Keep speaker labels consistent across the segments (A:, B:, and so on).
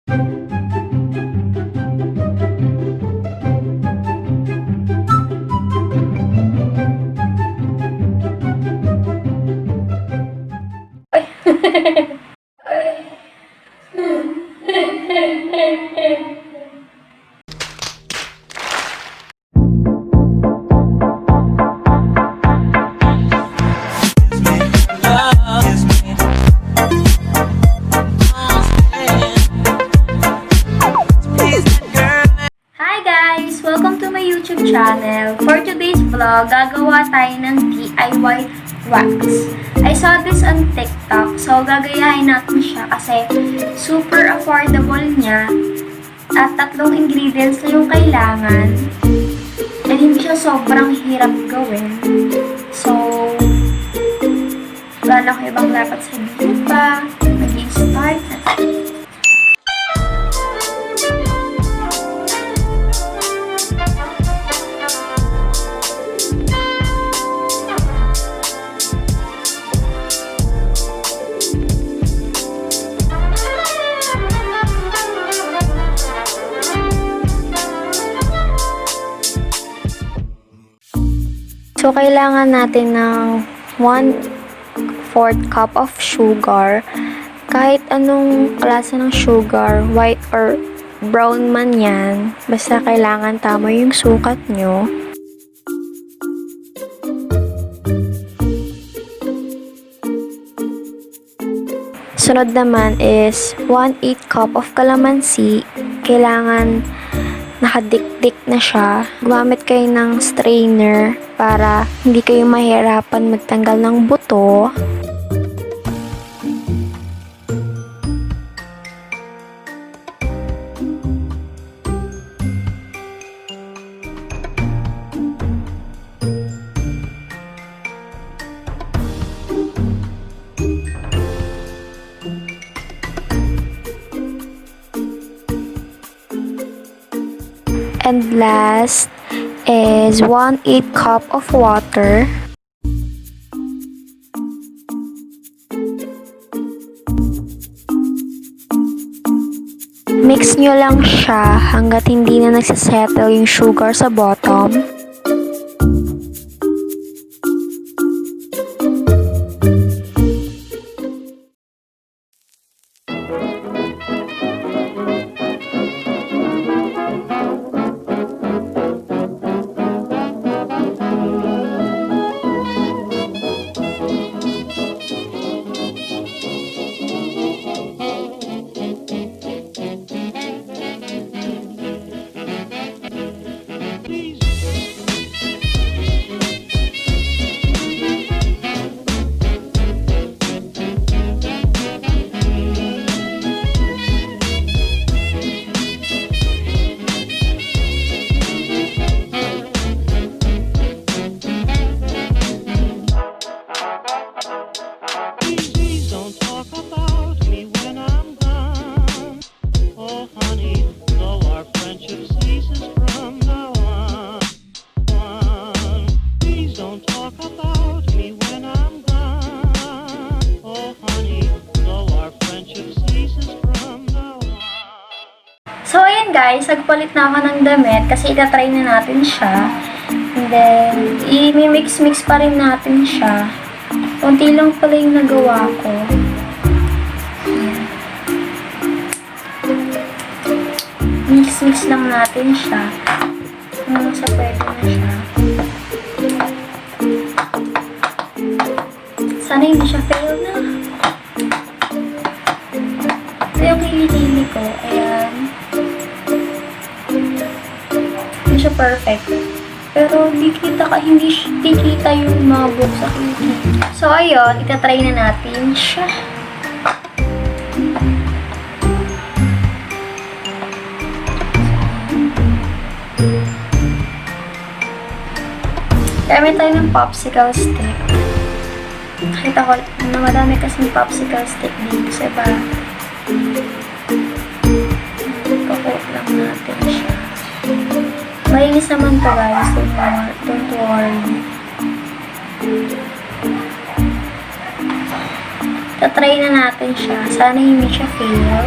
A: Hi guys! Welcome to my YouTube channel. For today's vlog, gagawa tayo ng DIY wax. I saw this on TikTok, so gagayahin natin siya kasi super affordable niya at 3 ingredients na yung kailangan. And hindi siya sobrang hirap gawin. So, wala na ko ibang dapat sabihin pa. Mag-i-start na tayo. So, kailangan natin ng 1/4 cup of sugar. Kahit anong klase ng sugar, white or brown man yan, basta kailangan tama yung sukat nyo. Sunod naman is 1/8 cup of calamansi. Kailangan nakadikdik na siya. Gumamit kayo ng strainer para hindi kayo mahirapan magtanggal ng buto. And last is 1/8 cup of water. Mix nyo lang siya hanggat hindi na nagsasettle yung sugar sa bottom. So, ayan guys, nagpalit na ako ng damit kasi itatry na natin siya. And then, i-mix-mix pa rin natin siya. Kunti lang pala yung nagawa ko. Ayan. Mix-mix lang natin siya. Hanggang sa pwede na siya. Sana hindi siya fail na. Ito yung kilikili ko. Ayan. Siya perfect. Pero hindi kita yung mabuk sa kilikili. So, ayun, itatry na natin siya. Gamit tayo ng popsicle stick. Nakita ko na madami kasing popsicle stick dito sa iba. Pakot lang natin siya. Malinis naman to guys, don't worry. Tatry na natin siya. Sana hindi siya fail.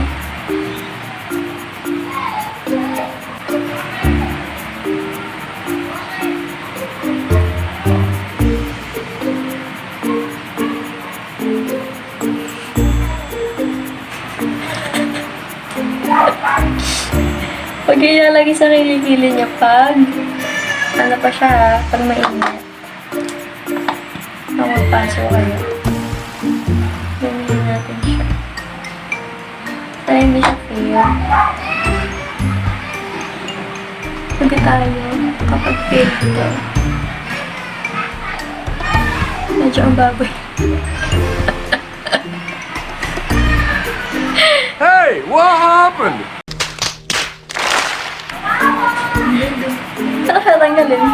A: Pag ilalagay sa kilikili niya pag ano pa siya, pag mainit. Magpaso kayo. Gamitin natin siya. Para hindi siya fail. Sabi tayo kapag fail ito. Medyo ang baboy.
B: Hey, what happened?
A: Saan ka tanggalin?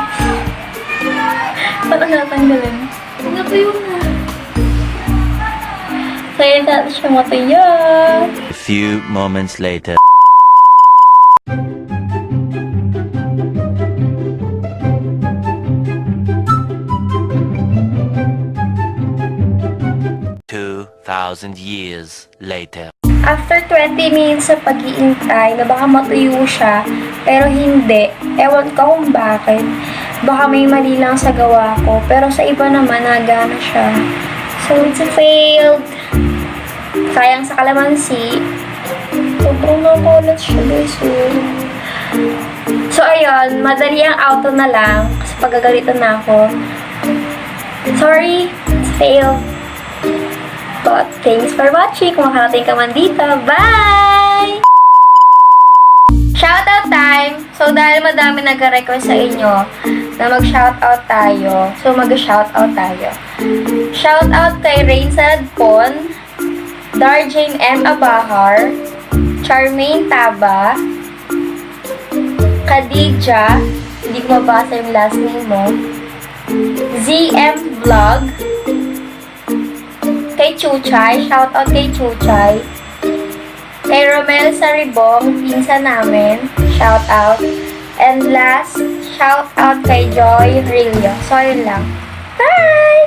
A: Saan ka tanggalin? Natuyo na. Kaya natin siya matuyo.
C: A few moments later. Years later.
A: After 20 minutes sa pag-iintay na baka matuyo siya, pero hindi. Ewan ko kung bakit. Baka may mali lang sa gawa ko, pero sa iba naman nagana siya. So, it's a failed. Sayang sa kalamansi. Sobrang nakulat siya, guys. So, ayun. Madali ang auto na lang. Kasi pagagalitan na ako. Sorry. It's failed. But thanks for watching. Kung makarating ka man dito, bye! Shoutout time! So, dahil madami nag-request sa inyo na mag-shoutout tayo, so mag-shoutout tayo. Shoutout kay Rain Saladpon, Darjane M. Abahar, Charmaine Taba, Khadija, hindi ko mabasa yung last name mo, ZM Vlog, kay Chuchay, shoutout kay Chuchay. Kay Romel Saribong, pinsan namin, shoutout. And last, shoutout kay Joy Rillo. So, yun lang. Bye!